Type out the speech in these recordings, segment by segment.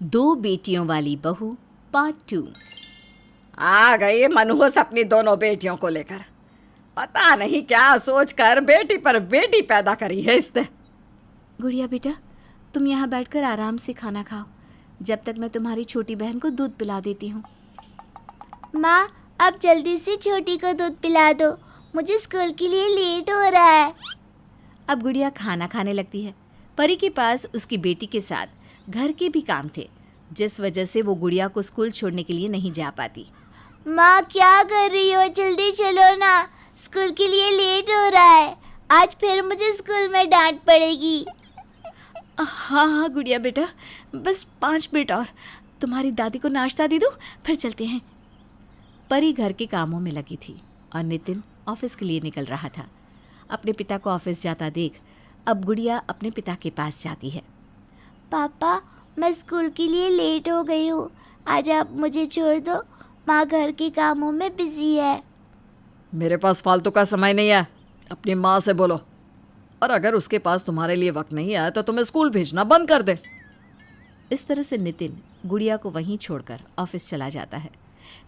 दो बेटियों वाली बहू पार्ट 2। आ गई मनहूस अपनी दोनों बेटियों को लेकर। पता नहीं क्या सोचकर बेटी पर बेटी पैदा करी है इसने। गुड़िया बेटा, तुम यहाँ बैठकर आराम से खाना खाओ जब तक मैं तुम्हारी छोटी बहन को दूध पिला देती हूँ। माँ, अब जल्दी से छोटी को दूध पिला दो, मुझे स्कूल के लिए लेट हो रहा है। अब गुड़िया खाना खाने लगती है। परी के पास उसकी बेटी के साथ घर के भी काम थे, जिस वजह से वो गुड़िया को स्कूल छोड़ने के लिए नहीं जा पाती। माँ, क्या कर रही हो? जल्दी चलो ना, स्कूल के लिए लेट हो रहा है। आज फिर मुझे स्कूल में डांट पड़ेगी। हाँ हाँ गुड़िया बेटा, बस 5 मिनट और, तुम्हारी दादी को नाश्ता दे दूँ फिर चलते हैं। परी घर के कामों में लगी थी और नितिन ऑफिस के लिए निकल रहा था। अपने पिता को ऑफिस जाता देख अब गुड़िया अपने पिता के पास जाती है। पापा, मैं स्कूल के लिए लेट हो गई हूँ, आज आप मुझे छोड़ दो, माँ घर के कामों में बिजी है। मेरे पास फालतू का समय नहीं है, अपनी माँ से बोलो। और अगर उसके पास तुम्हारे लिए वक्त नहीं है तो तुम्हें स्कूल भेजना बंद कर दे। इस तरह से नितिन गुड़िया को वहीं छोड़कर ऑफिस चला जाता है।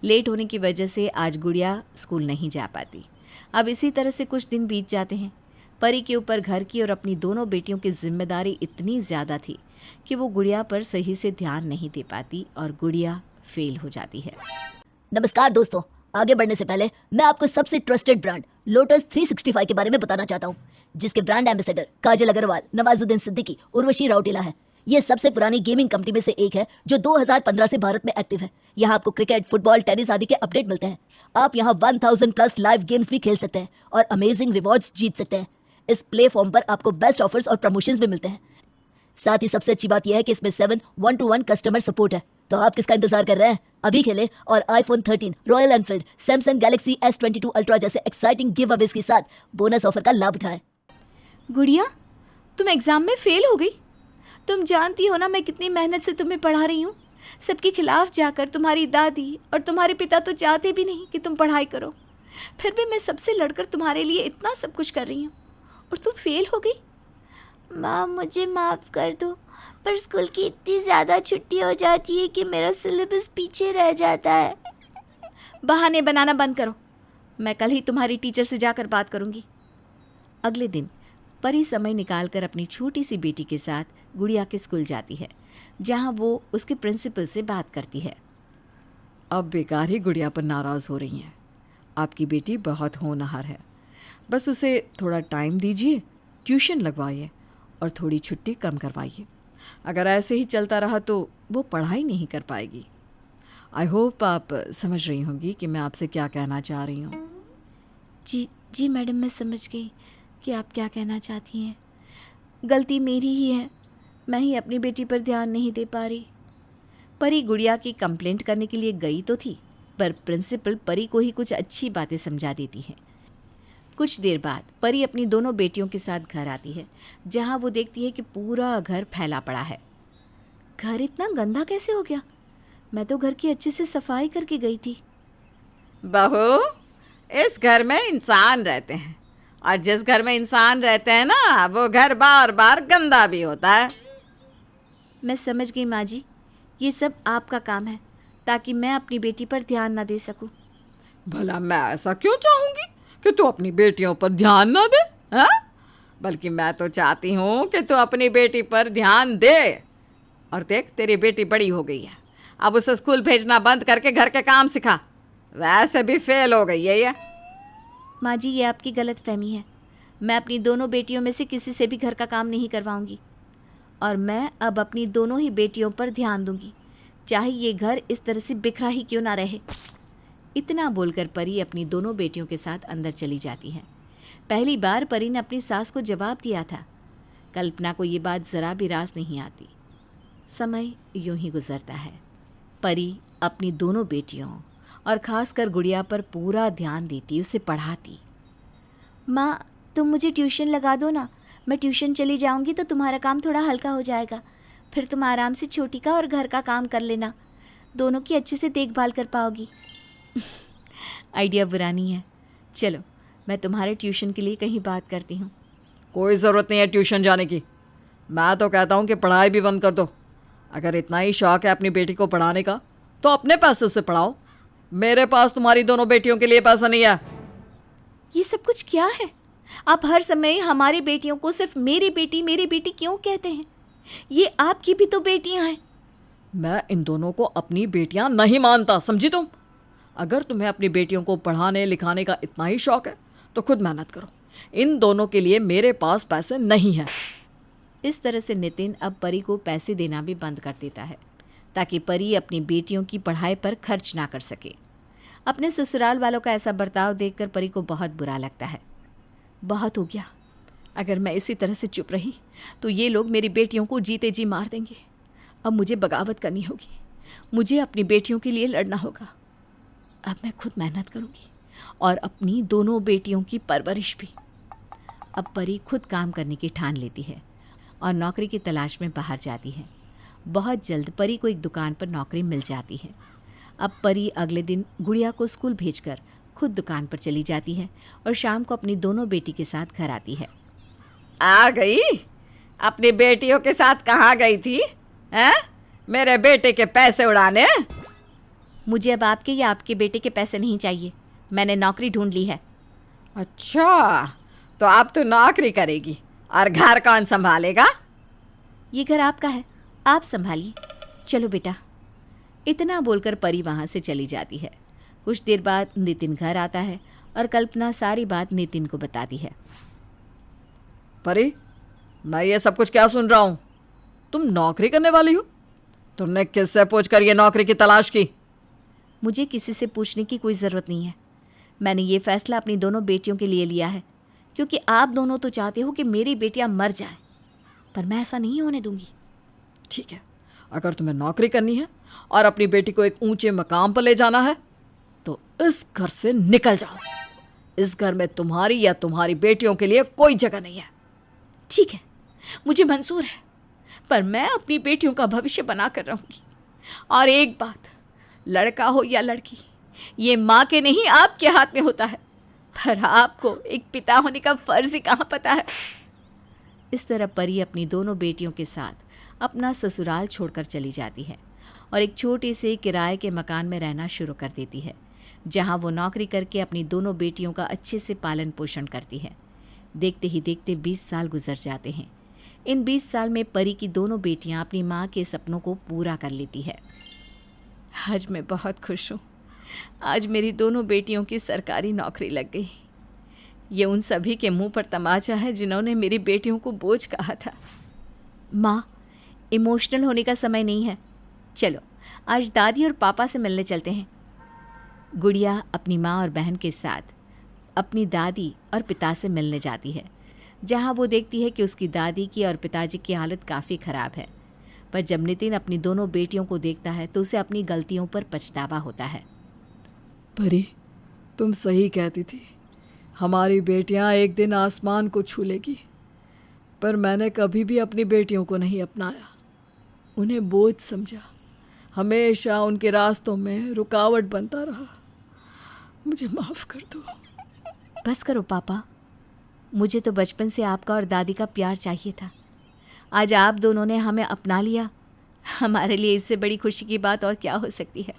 लेट होने की वजह से आज गुड़िया स्कूल नहीं जा पाती। अब इसी तरह से कुछ दिन बीत जाते हैं। परी के ऊपर घर की और अपनी दोनों बेटियों की जिम्मेदारी इतनी ज़्यादा थी कि वो गुड़िया पर सही से ध्यान नहीं दे पाती और गुड़िया फेल हो जाती है। नमस्कार दोस्तों, आगे बढ़ने से पहले मैं आपको सबसे ट्रस्टेड ब्रांड लोटस 365 के बारे में बताना चाहता हूँ, जिसके ब्रांड एम्बेसडर काजल अग्रवाल, नवाजुद्दीन सिद्दीकी, उर्वशी राउटेला है। ये सबसे पुरानी गेमिंग कंपनी में से एक है जो 2015 से भारत में एक्टिव है। यहाँ आपको क्रिकेट, फुटबॉल, टेनिस आदि के अपडेट मिलते हैं। आप यहाँ 1000 प्लस लाइव गेम्स भी खेल सकते हैं और अमेजिंग रिवॉर्ड्स जीत सकते हैं। इस प्लेटफॉर्म पर आपको बेस्ट ऑफर्स और प्रमोशंस भी मिलते हैं। साथ ही सबसे अच्छी बात यह है कि इसमें 7 1-to-1 कस्टमर सपोर्ट है। तो आप किसका इंतजार कर रहे हैं? अभी खेलें और iPhone 13, royal Enfield, Samsung Galaxy S22 ultra जैसे एक्साइटिंग गिव अवेज के साथ बोनस ऑफर का लाभ उठाएं। गुड़िया, तुम एग्ज़ाम में फेल हो गई। तुम जानती हो ना मैं कितनी मेहनत से तुम्हें पढ़ा रही हूँ। सबके खिलाफ जाकर तुम्हारी दादी और तुम्हारे पिता तो चाहते भी नहीं कि तुम पढ़ाई करो, फिर भी मैं सबसे लड़कर तुम्हारे लिए इतना सब कुछ कर रही हूँ और तुम फेल हो गई। माँ, मुझे माफ़ कर दो, पर स्कूल की इतनी ज़्यादा छुट्टी हो जाती है कि मेरा सिलेबस पीछे रह जाता है। बहाने बनाना बंद करो, मैं कल ही तुम्हारी टीचर से जाकर बात करूँगी। अगले दिन परी समय निकालकर अपनी छोटी सी बेटी के साथ गुड़िया के स्कूल जाती है, जहाँ वो उसके प्रिंसिपल से बात करती है। अब बेकार ही गुड़िया पर नाराज़ हो रही हैं। आपकी बेटी बहुत होनहार है, बस उसे थोड़ा टाइम दीजिए, ट्यूशन लगवाइए और थोड़ी छुट्टी कम करवाइए। अगर ऐसे ही चलता रहा तो वो पढ़ाई नहीं कर पाएगी। आई होप आप समझ रही होंगी कि मैं आपसे क्या कहना चाह रही हूँ। जी मैडम, मैं समझ गई कि आप क्या कहना चाहती हैं। गलती मेरी ही है, मैं ही अपनी बेटी पर ध्यान नहीं दे पा रही। परी गुड़िया की कंप्लेंट करने के लिए गई तो थी, पर प्रिंसिपल परी को ही कुछ अच्छी बातें समझा देती हैं। कुछ देर बाद परी अपनी दोनों बेटियों के साथ घर आती है, जहाँ वो देखती है कि पूरा घर फैला पड़ा है। घर इतना गंदा कैसे हो गया? मैं तो घर की अच्छे से सफाई करके गई थी। बहू, इस घर में इंसान रहते हैं और जिस घर में इंसान रहते हैं ना, वो घर बार बार गंदा भी होता है। मैं समझ गई माँ जी, ये सब आपका काम है ताकि मैं अपनी बेटी पर ध्यान ना दे सकूं। भला मैं ऐसा क्यों चाहूँगी कि तू अपनी बेटियों पर ध्यान ना दे? हाँ, बल्कि मैं तो चाहती हूँ कि तू अपनी बेटी पर ध्यान दे। और देख, तेरी बेटी बड़ी हो गई है, अब उसे स्कूल भेजना बंद करके घर के काम सिखा। वैसे भी फेल हो गई है ये। माँ जी, ये आपकी गलत फहमी है। मैं अपनी दोनों बेटियों में से किसी से भी घर का काम नहीं करवाऊंगी और मैं अब अपनी दोनों ही बेटियों पर ध्यान दूंगी, चाहे ये घर इस तरह से बिखरा ही क्यों ना रहे। इतना बोलकर परी अपनी दोनों बेटियों के साथ अंदर चली जाती है। पहली बार परी ने अपनी सास को जवाब दिया था। कल्पना को ये बात ज़रा भी रास नहीं आती। समय यूं ही गुजरता है। परी अपनी दोनों बेटियों और ख़ासकर गुड़िया पर पूरा ध्यान देती, उसे पढ़ाती। माँ, तुम मुझे ट्यूशन लगा दो ना, मैं ट्यूशन चली जाऊँगी तो तुम्हारा काम थोड़ा हल्का हो जाएगा। फिर तुम आराम से छोटी का और घर का काम कर लेना, दोनों की अच्छे से देखभाल कर पाओगी। आइडिया बुरा नहीं है। चलो, मैं तुम्हारे ट्यूशन के लिए कहीं बात करती हूँ। कोई ज़रूरत नहीं है ट्यूशन जाने की। मैं तो कहता हूँ कि पढ़ाई भी बंद कर दो अगर इतना ही शौक है अपनी बेटी को पढ़ाने का तो अपने पैसे उसे पढ़ाओ। मेरे पास तुम्हारी दोनों बेटियों के लिए पैसा नहीं है। ये सब कुछ क्या है? आप हर समय हमारी बेटियों को सिर्फ मेरी बेटी क्यों कहते हैं? ये आपकी भी तो बेटियां हैं। मैं इन दोनों को अपनी बेटियां नहीं मानता, समझी तुम? अगर तुम्हें अपनी बेटियों को पढ़ाने लिखाने का इतना ही शौक है तो खुद मेहनत करो। इन दोनों के लिए मेरे पास पैसे नहीं हैं। इस तरह से नितिन अब परी को पैसे देना भी बंद कर देता है ताकि परी अपनी बेटियों की पढ़ाई पर खर्च ना कर सके। अपने ससुराल वालों का ऐसा बर्ताव देखकर परी को बहुत बुरा लगता है। बहुत हो गया, अगर मैं इसी तरह से चुप रही तो ये लोग मेरी बेटियों को जीते जी मार देंगे। अब मुझे बगावत करनी होगी, मुझे अपनी बेटियों के लिए लड़ना होगा। अब मैं खुद मेहनत करूँगी और अपनी दोनों बेटियों की परवरिश भी। अब परी खुद काम करने की ठान लेती है और नौकरी की तलाश में बाहर जाती है। बहुत जल्द परी को एक दुकान पर नौकरी मिल जाती है। अब परी अगले दिन गुड़िया को स्कूल भेजकर खुद दुकान पर चली जाती है और शाम को अपनी दोनों बेटी के साथ घर आती है। आ गई? अपनी बेटियों के साथ कहाँ गई थी? हैं? मेरे बेटे के पैसे उड़ाने? मुझे अब आपके या आपके बेटे के पैसे नहीं चाहिए, मैंने नौकरी ढूंढ ली है। अच्छा, तो अब तो नौकरी करेगी और घर कौन संभालेगा? ये घर आपका है, आप संभालिए। चलो बेटा। इतना बोलकर परी वहाँ से चली जाती है। कुछ देर बाद नितिन घर आता है और कल्पना सारी बात नितिन को बताती है। परी, मैं ये सब कुछ क्या सुन रहा हूँ? तुम नौकरी करने वाली हो? तुमने किससे पूछकर ये नौकरी की तलाश की? मुझे किसी से पूछने की कोई ज़रूरत नहीं है। मैंने ये फैसला अपनी दोनों बेटियों के लिए लिया है क्योंकि आप दोनों तो चाहते हो कि मेरी बेटियां मर जाएं, पर मैं ऐसा नहीं होने दूंगी। ठीक है, अगर तुम्हें नौकरी करनी है और अपनी बेटी को एक ऊंचे मकाम पर ले जाना है तो इस घर से निकल जाओ। इस घर में तुम्हारी या तुम्हारी बेटियों के लिए कोई जगह नहीं है। ठीक है, मुझे मंजूर है, पर मैं अपनी बेटियों का भविष्य बना कर रहूंगी। और एक बात, लड़का हो या लड़की, ये माँ के नहीं आपके हाथ में होता है, पर आपको एक पिता होने का फर्ज ही कहाँ पता है। इस तरह परी अपनी दोनों बेटियों के साथ अपना ससुराल छोड़कर चली जाती है और एक छोटे से किराए के मकान में रहना शुरू कर देती है, जहाँ वो नौकरी करके अपनी दोनों बेटियों का अच्छे से पालन पोषण करती है। देखते ही देखते 20 साल गुजर जाते हैं। इन 20 साल में परी की दोनों बेटियां अपनी माँ के सपनों को पूरा कर लेती है। आज मैं बहुत खुश हूँ। आज मेरी दोनों बेटियों की सरकारी नौकरी लग गई। ये उन सभी के मुंह पर तमाचा है जिन्होंने मेरी बेटियों को बोझ कहा था। माँ, इमोशनल होने का समय नहीं है। चलो आज दादी और पापा से मिलने चलते हैं। गुड़िया अपनी माँ और बहन के साथ अपनी दादी और पिता से मिलने जाती है, जहाँ वो देखती है कि उसकी दादी की और पिताजी की हालत काफ़ी ख़राब है। पर जब नितिन अपनी दोनों बेटियों को देखता है तो उसे अपनी गलतियों पर पछतावा होता है। परी, तुम सही कहती थी, हमारी बेटियां एक दिन आसमान को छू लेगी। पर मैंने कभी भी अपनी बेटियों को नहीं अपनाया, उन्हें बोझ समझा, हमेशा उनके रास्तों में रुकावट बनता रहा। मुझे माफ़ कर दो। बस करो पापा, मुझे तो बचपन से आपका और दादी का प्यार चाहिए था। आज आप दोनों ने हमें अपना लिया, हमारे लिए इससे बड़ी खुशी की बात और क्या हो सकती है।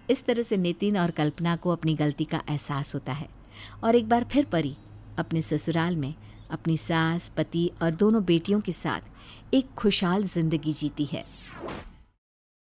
इस तरह से नितिन और कल्पना को अपनी गलती का एहसास होता है और एक बार फिर परी अपने ससुराल में अपनी सास, पति और दोनों बेटियों के साथ एक खुशहाल जिंदगी जीती है।